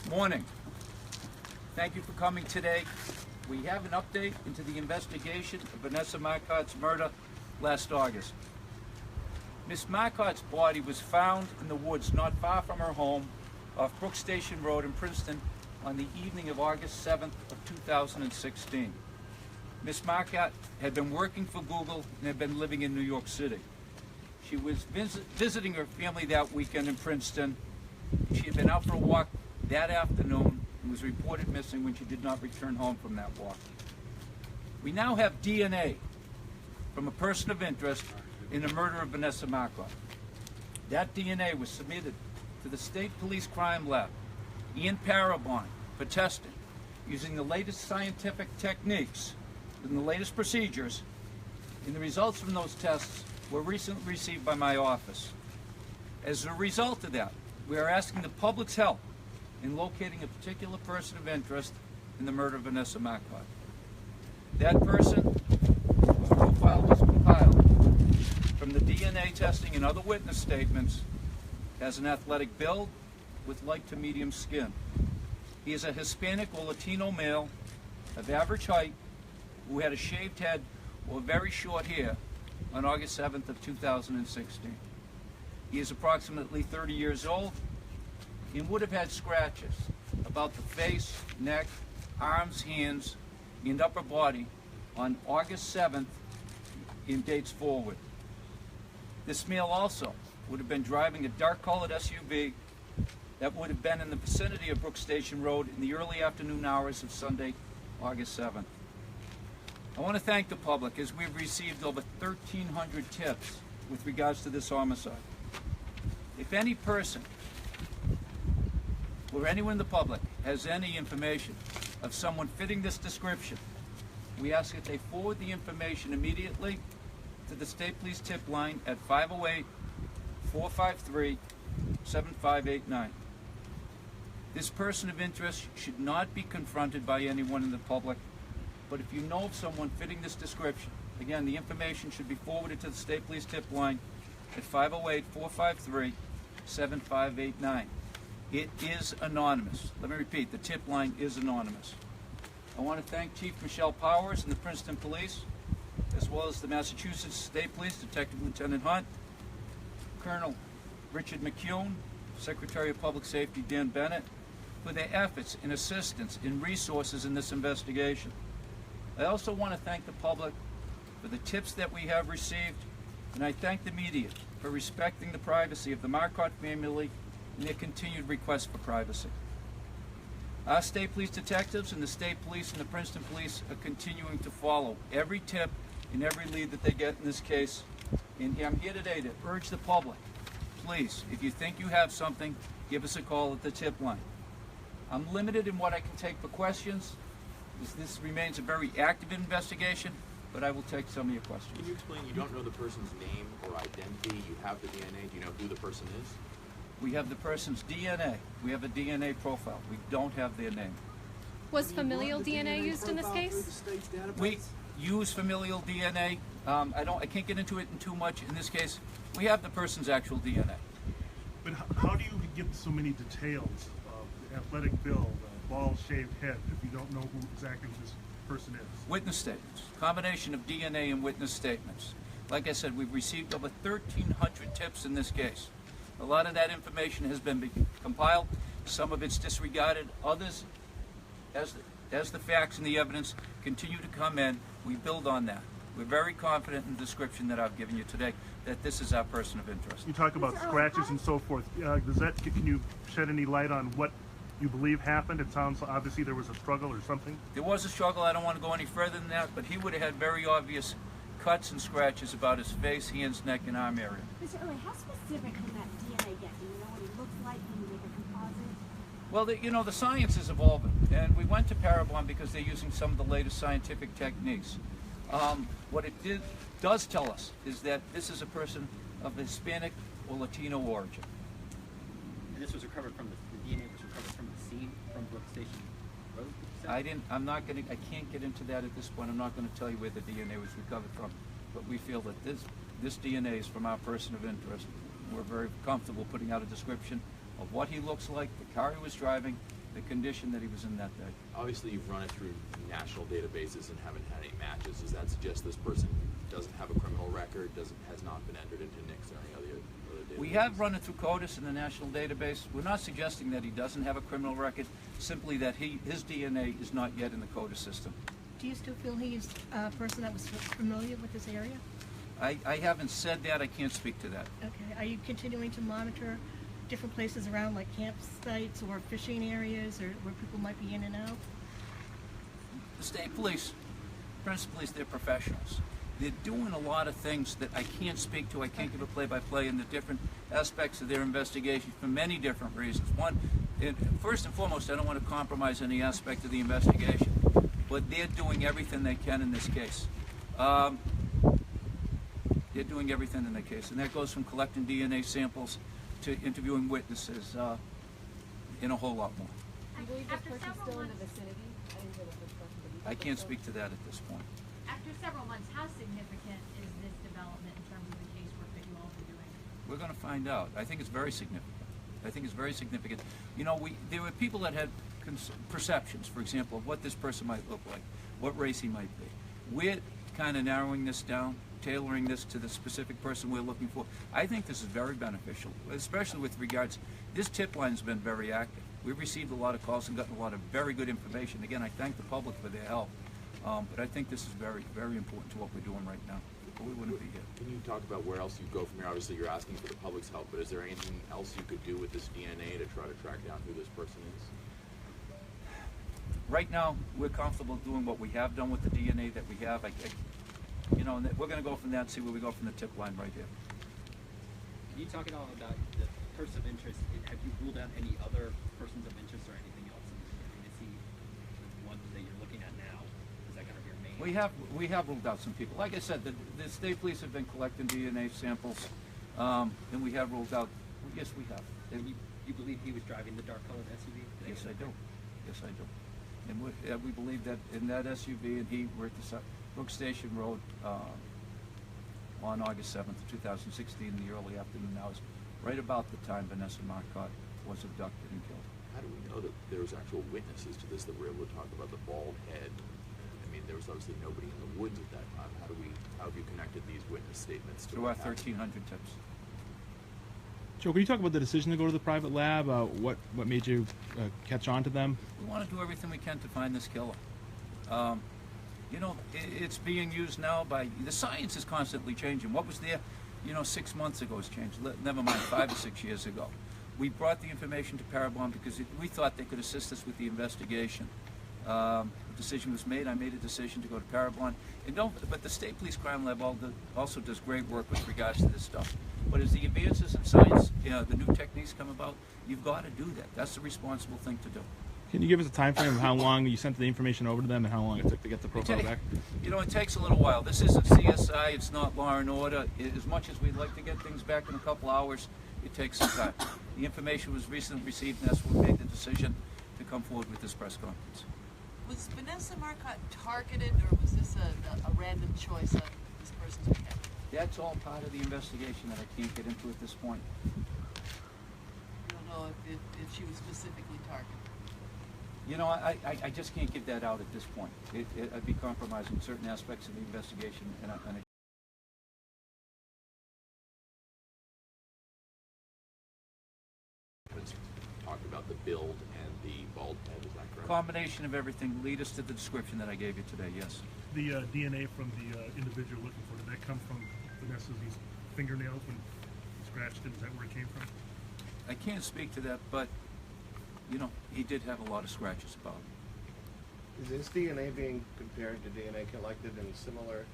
Morning. Thank you for coming today. We have an update into the investigation of Vanessa Marcotte's murder last August. Miss Marcotte's body was found in the woods not far from her home off Brook Station Road in Princeton on the evening of August 7th of 2016. Miss Marcotte had been working for Google and had been living in New York City. She was visiting her family that weekend in Princeton. She had been out for a walk that afternoon and was reported missing when she did not return home from that walk. We now have DNA from a person of interest in the murder of Vanessa Marcotte. That DNA was submitted to the State Police Crime Lab in Parabon for testing using the latest scientific techniques and the latest procedures, and the results from those tests were recently received by my office. As a result of that, we are asking the public's help in locating a particular person of interest in the murder of Vanessa Marcotte. That person, whose profile was compiled from the DNA testing and other witness statements, has an athletic build with light to medium skin. He is a Hispanic or Latino male of average height who had a shaved head or very short hair on August 7th of 2016. He is approximately 30 years old and would have had scratches about the face, neck, arms, hands, and upper body on August 7th in dates forward. This male also would have been driving a dark-colored SUV that would have been in the vicinity of Brook Station Road in the early afternoon hours of Sunday, August 7th. I want to thank the public as we've received over 1,300 tips with regards to this homicide. If any person or anyone in the public has any information of someone fitting this description, we ask that they forward the information immediately to the State Police tip line at 508-453-7589. This person of interest should not be confronted by anyone in the public, but if you know of someone fitting this description, again, the information should be forwarded to the State Police tip line at 508-453-7589. It is anonymous. Let me repeat, the tip line is anonymous. I want to thank Chief Michelle Powers and the Princeton Police, as well as the Massachusetts State Police, Detective Lieutenant Hunt, Colonel Richard McCune, Secretary of Public Safety Dan Bennett, for their efforts and assistance and resources in this investigation. I also want to thank the public for the tips that we have received, and I thank the media for respecting the privacy of the Marcotte family and their continued request for privacy. Our state police detectives and the state police and the Princeton police are continuing to follow every tip and every lead that they get in this case. And I'm here today to urge the public, please, if you think you have something, give us a call at the tip line. I'm limited in what I can take for questions. This remains a very active investigation, but I will take some of your questions. Can you explain, you don't know the person's name or identity, you have the DNA, do you know who the person is? We have the person's DNA. We have a DNA profile. We don't have their name. Was familial DNA used in this case? We use familial DNA. I can't get into it in too much. In this case, we have the person's actual DNA. But how do you get so many details of the athletic build, bald shaved head, if you don't know who exactly this person is? Witness statements. Combination of DNA and witness statements. Like I said, we've received over 1,300 tips in this case. A lot of that information has been compiled. Some of it's disregarded. Others, as the facts and the evidence continue to come in, we build on that. We're very confident in the description that I've given you today that this is our person of interest. You talk about scratches and so forth. Can you shed any light on what you believe happened? It sounds obviously there was a struggle or something. There was a struggle. I don't want to go any further than that, but he would have had very obvious cuts and scratches about his face, hands, neck, and arm area. Mr. Early, how specific can that DNA get? Do you know what he looks like when you make a composite? Well, the science is evolving, and we went to Parabon because they're using some of the latest scientific techniques. What it does tell us is that this is a person of Hispanic or Latino origin. And this was recovered from the DNA was recovered from the scene from Brook Station Road? I can't get into that at this point. I'm not going to tell you where the DNA was recovered from, but we feel that this DNA is from our person of interest. We're very comfortable putting out a description of what he looks like, the car he was driving, the condition that he was in that day. Obviously, you've run it through national databases and haven't had any matches. Does that suggest this person doesn't have a criminal record, has not been entered into NICS or any other databases? We have run it through CODIS in the national database. We're not suggesting that he doesn't have a criminal record, simply that his DNA is not yet in the CODIS system. Do you still feel he's a person that was familiar with this area? I haven't said that. I can't speak to that. Okay. Are you continuing to monitor different places around, like campsites or fishing areas, or where people might be in and out? The state police, principally, they're professionals. They're doing a lot of things that I can't speak to. I can't give a play-by-play in the different aspects of their investigation for many different reasons. One, first and foremost, I don't want to compromise any aspect of the investigation, but they're doing everything they can in this case. They're doing everything in the case, and that goes from collecting DNA samples to interviewing witnesses, and a whole lot more. I believe this person's still in the vicinity. I didn't hear the first question, but you I said can't the speak to that at this point. After several months, how significant is this development in terms of the casework that you all are doing? We're going to find out. I think it's very significant. I think it's very significant. You know, there were people that had perceptions, for example, of what this person might look like, what race he might be. We're kind of narrowing this down, tailoring this to the specific person we're looking for. I think this is very beneficial, especially with regards, this tip line has been very active. We've received a lot of calls and gotten a lot of very good information. Again, I thank the public for their help, but I think this is very, very important to what we're doing right now. We wouldn't be here. Can you talk about where else you go from here? Obviously, you're asking for the public's help, but is there anything else you could do with this DNA to try to track down who this person is? Right now, we're comfortable doing what we have done with the DNA that we have. You know, and we're going to go from that and see where we go from the tip line right here. Can you talk at all about the person of interest? Have you ruled out any other persons of interest or anything else? I mean, is he the one that you're looking at now? Is that kind of your main? We have ruled out some people. Like I said, the state police have been collecting DNA samples, and we have ruled out. Yes, we have. And you believe he was driving the dark-colored SUV? Yes, I do. Yes, I do. And we believe that in that SUV, and he were at the Brook Station Road on August 7th, 2016, in the early afternoon hours, right about the time Vanessa Marcotte was abducted and killed. How do we know that there was actual witnesses to this that were able to talk about the bald head? I mean, there was obviously nobody in the woods at that time. How have you connected these witness statements to Through our what happened? 1,300 tips. Joe, can you talk about the decision to go to the private lab? What made you catch on to them? We want to do everything we can to find this killer. You know, it's being used now by, the science is constantly changing. What was there, 6 months ago has changed, never mind 5 or 6 years ago. We brought the information to Parabon because we thought they could assist us with the investigation. A decision was made. I made a decision to go to Parabon. But the State Police Crime Lab also does great work with regards to this stuff. But as the advances in science, the new techniques come about, you've got to do that. That's the responsible thing to do. Can you give us a time frame of how long you sent the information over to them and how long it took to get the profile back? It takes a little while. This isn't CSI. It's not Law and Order. As much as we'd like to get things back in a couple hours, it takes some time. The information was recently received, and that's what made the decision to come forward with this press conference. Was Vanessa Marcotte targeted, or was this a random choice of this person's behalf? That's all part of the investigation that I can't get into at this point. You don't know if she was specifically targeted. I just can't give that out at this point. I'd be compromising certain aspects of the investigation, and I Talked about the build and the bald head, is that correct? combination of everything lead us to the description that I gave you today, yes. The DNA from the individual looking for, did that come from Vanessa's fingernails when he scratched it? Is that where it came from? I can't speak to that, but, he did have a lot of scratches about him. Is this DNA being compared to DNA collected in similar